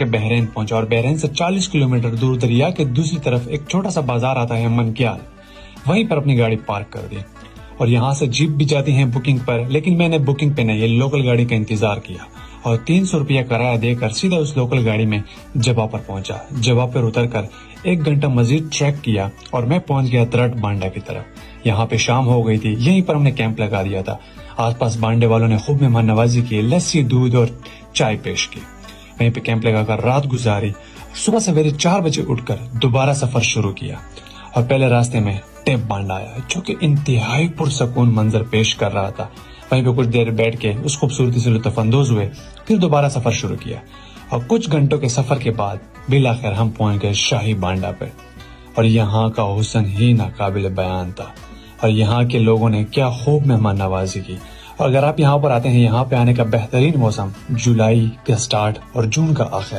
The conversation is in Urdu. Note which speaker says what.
Speaker 1: کے بحرین پہنچا اور بحرین سے 40 کلومیٹر دور دریا کے دوسری طرف ایک چھوٹا سا بازار آتا ہے منکیال، وہیں پر اپنی گاڑی پارک کر دی اور یہاں سے جیپ بھی جاتی ہیں بکنگ پر، لیکن میں نے بکنگ پہ نہیں، یہ لوکل گاڑی کا انتظار کیا اور 300 روپیہ کرایہ دے کر سیدھا اس لوکل گاڑی میں جبا پر پہنچا۔ جبا پر اتر کر 1 گھنٹہ مزید ٹریک کیا اور میں پہنچ گیا ترٹ بانڈا کی طرف۔ یہاں پہ شام ہو گئی تھی، یہیں پر ہم نے کیمپ لگا دیا تھا۔ آس پاس بانڈے والوں نے خوب مہمان نوازی کی، لسی، دودھ اور چائے پیش کی۔ وہیں پہ کیمپ لگا کر رات گزاری، صبح سویرے 4 بجے اٹھ کر دوبارہ سفر شروع کیا اور پہلے راستے میں ٹیپ بانڈا آیا جو کہ انتہائی پرسکون منظر پیش کر رہا تھا۔ وہیں پہ کچھ دیر بیٹھ کے اس خوبصورتی سے لطف اندوز ہوئے، پھر دوبارہ سفر شروع کیا اور کچھ گھنٹوں کے سفر کے بعد بالآخر ہم پہنچ گئے شاہی بانڈا پہ اور یہاں کا حسن ہی ناقابل بیان تھا اور یہاں کے لوگوں نے کیا خوب مہمان نوازی کی۔ اور اگر آپ یہاں پر آتے ہیں، یہاں پہ آنے کا بہترین موسم جولائی کا سٹارٹ اور جون کا آخر